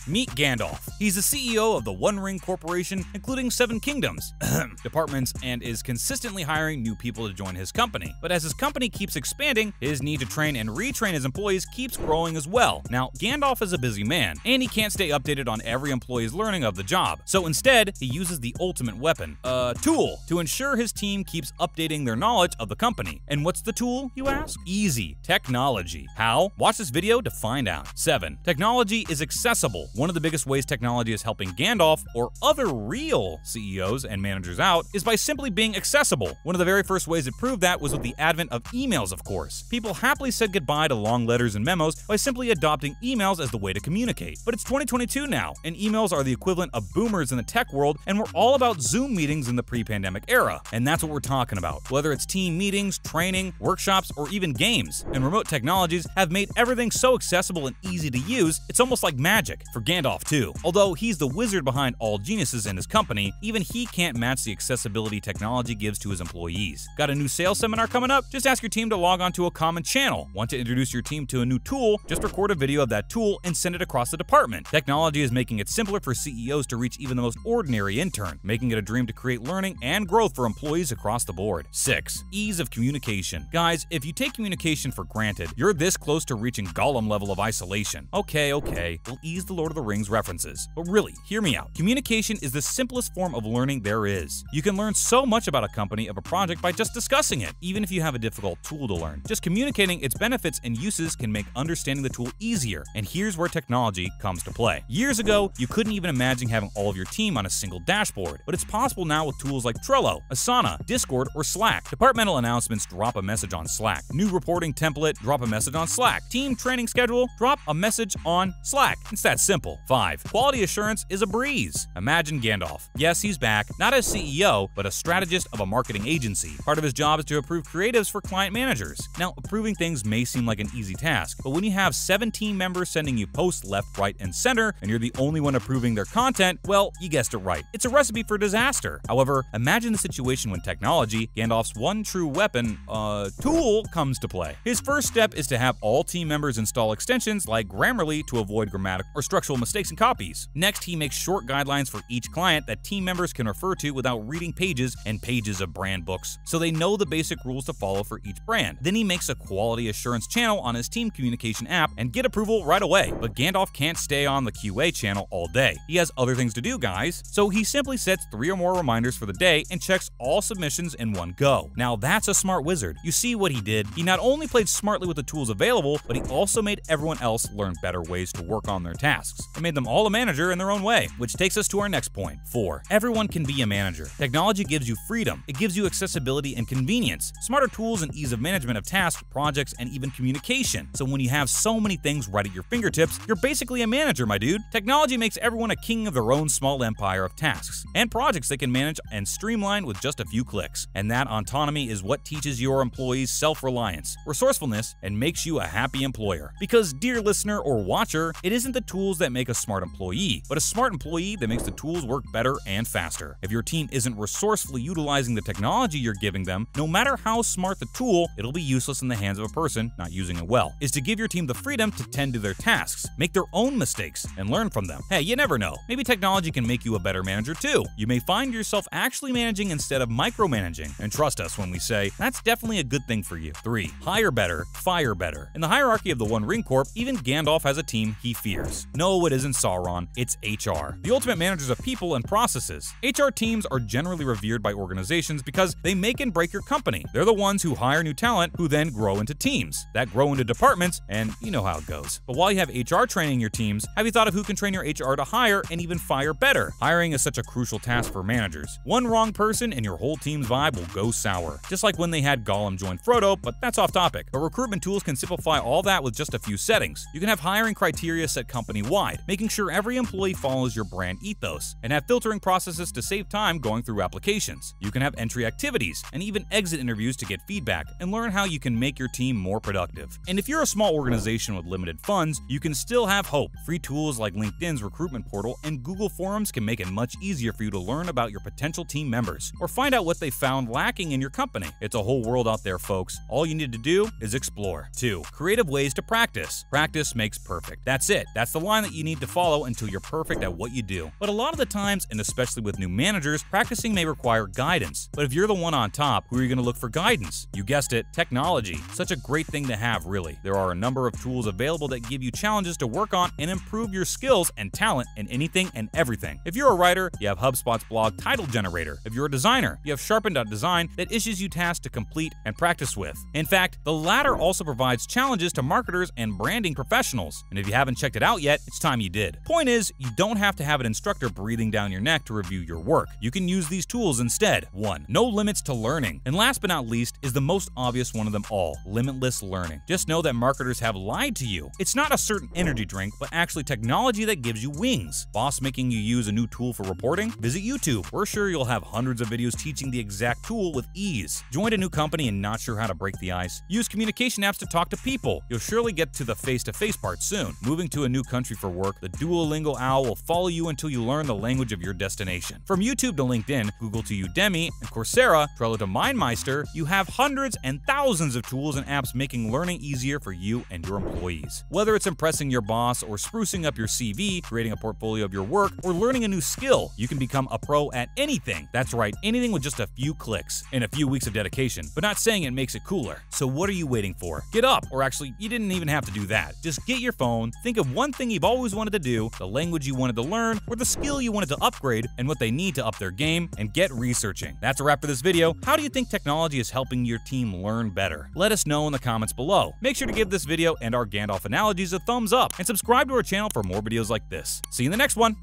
Meet Gandalf. He's the CEO of the One Ring Corporation, including 7 kingdoms, departments, and is consistently hiring new people to join his company. But as his company keeps expanding, his need to train and retrain his employees keeps growing as well. Now, Gandalf is a busy man, and he can't stay updated on every employee's learning of the job. So instead, he uses the ultimate weapon, a tool, to ensure his team keeps updating their knowledge of the company. And what's the tool, you ask? Easy. Technology. How? Watch this video to find out. 7. Technology is accessible. One of the biggest ways technology is helping Gandalf, or other real CEOs and managers out, is by simply being accessible. One of the very first ways it proved that was with the advent of emails, of course. People happily said goodbye to long letters and memos by simply adopting emails as the way to communicate. But it's 2022 now, and emails are the equivalent of boomers in the tech world, and we're all about Zoom meetings in the pre-pandemic era. And that's what we're talking about. Whether it's team meetings, training, workshops, or even games. And remote technologies have made everything so accessible and easy to use, it's almost like magic. For Gandalf too. Although he's the wizard behind all geniuses in his company, even he can't match the accessibility technology gives to his employees. Got a new sales seminar coming up? Just ask your team to log on to a common channel. Want to introduce your team to a new tool? Just record a video of that tool and send it across the department. Technology is making it simpler for CEOs to reach even the most ordinary intern, making it a dream to create learning and growth for employees across the board. 6. Ease of communication. Guys, if you take communication for granted, you're this close to reaching Gollum level of isolation. Okay, we'll ease the Lord of the Rings references. But really, hear me out. Communication is the simplest form of learning there is. You can learn so much about a company of a project by just discussing it, even if you have a difficult tool to learn. Just communicating its benefits and uses can make understanding the tool easier, and here's where technology comes to play. Years ago, you couldn't even imagine having all of your team on a single dashboard, but it's possible now with tools like Trello, Asana, Discord, or Slack. Departmental announcements, drop a message on Slack. New reporting template, drop a message on Slack. Team training schedule, drop a message on Slack. It's that simple. 5. Quality assurance is a breeze. Imagine Gandalf. Yes, he's back, not as CEO, but a strategist of a marketing agency. Part of his job is to approve creatives for client managers. Now, approving things may seem like an easy task, but when you have 7 team members sending you posts left, right, and center, and you're the only one approving their content, well, you guessed it right. It's a recipe for disaster. However, imagine the situation when technology, Gandalf's one true weapon, tool, comes to play. His first step is to have all team members install extensions like Grammarly to avoid grammatical or structural mistakes in copies. Next, he makes short guidelines for each client that team members can refer to without reading pages and pages of brand books, so they know the basic rules to follow for each brand. Then he makes a quality assurance channel on his team communication app and get approval right away. But Gandalf can't stay on the QA channel all day. He has other things to do, guys. So he simply sets 3 or more reminders for the day and checks all submissions in one go. Now that's a smart wizard. You see what he did? He not only played smartly with the tools available, but he also made everyone else learn better ways to work on their tasks. It made them all a manager in their own way, which takes us to our next point. 4. Everyone can be a manager. Technology gives you freedom. It gives you accessibility and convenience, smarter tools and ease of management of tasks, projects, and even communication. So when you have so many things right at your fingertips, you're basically a manager, my dude. Technology makes everyone a king of their own small empire of tasks and projects they can manage and streamline with just a few clicks. And that autonomy is what teaches your employees self-reliance, resourcefulness, and makes you a happy employer. Because, dear listener or watcher, it isn't the tools that make a smart employee, but a smart employee that makes the tools work better and faster. If your team isn't resourcefully utilizing the technology you're giving them, no matter how smart the tool, it'll be useless in the hands of a person not using it well. Is to give your team the freedom to tend to their tasks, make their own mistakes, and learn from them. Hey, you never know. Maybe technology can make you a better manager too. You may find yourself actually managing instead of micromanaging. And trust us when we say that's definitely a good thing for you. 3. Hire better, fire better. In the hierarchy of the One Ring Corp, even Gandalf has a team he fears. No, it isn't Sauron, it's HR. The ultimate managers of people and processes. HR teams are generally revered by organizations because they make and break your company. They're the ones who hire new talent who then grow into teams, that grow into departments, and you know how it goes. But while you have HR training your teams, have you thought of who can train your HR to hire and even fire better? Hiring is such a crucial task for managers. One wrong person and your whole team's vibe will go sour. Just like when they had Gollum join Frodo, but that's off topic. But recruitment tools can simplify all that with just a few settings. You can have hiring criteria set company-wide, making sure every employee follows your brand ethos, and have filtering processes to save time going through applications. You can have entry activities and even exit interviews to get feedback and learn how you can make your team more productive. And if you're a small organization with limited funds, you can still have hope. Free tools like LinkedIn's recruitment portal and Google Forums can make it much easier for you to learn about your potential team members or find out what they found lacking in your company. It's a whole world out there, folks. All you need to do is explore. 2. Creative ways to practice. Practice makes perfect. That's it. That's the line that you need to follow until you're perfect at what you do. But a lot of the times, and especially with new managers, practicing may require guidance. But if you're the one on top, who are you going to look for guidance? You guessed it, technology. Such a great thing to have, really. There are a number of tools available that give you challenges to work on and improve your skills and talent in anything and everything. If you're a writer, you have HubSpot's blog title generator. If you're a designer, you have Sharpen.design that issues you tasks to complete and practice with. In fact, the latter also provides challenges to marketers and branding professionals. And if you haven't checked it out yet, it's time you did. Point is, you don't have to have an instructor breathing down your neck to review your work. You can use these tools instead. 1. No limits to learning. And last but not least is the most obvious one of them all, limitless learning. Just know that marketers have lied to you. It's not a certain energy drink, but actually technology that gives you wings. Boss making you use a new tool for reporting? Visit YouTube. We're sure you'll have hundreds of videos teaching the exact tool with ease. Joined a new company and not sure how to break the ice? Use communication apps to talk to people. You'll surely get to the face-to-face part soon. Moving to a new country for work, the Duolingo owl will follow you until you learn the language of your destination. From YouTube to LinkedIn, Google to Udemy, and Coursera, Trello to MindMeister, you have hundreds and thousands of tools and apps making learning easier for you and your employees. Whether it's impressing your boss or sprucing up your CV, creating a portfolio of your work, or learning a new skill, you can become a pro at anything. That's right, anything with just a few clicks and a few weeks of dedication, but not saying it makes it cooler. So what are you waiting for? Get up, or actually, you didn't even have to do that. Just get your phone, think of one thing you've always wanted to do, the language you wanted to learn, or the skill you wanted to upgrade, and what they need to up their game, and get researching. That's a wrap for this video. How do you think technology is helping your team learn better? Let us know in the comments below. Make sure to give this video and our Gandalf analogies a thumbs up, and subscribe to our channel for more videos like this. See you in the next one!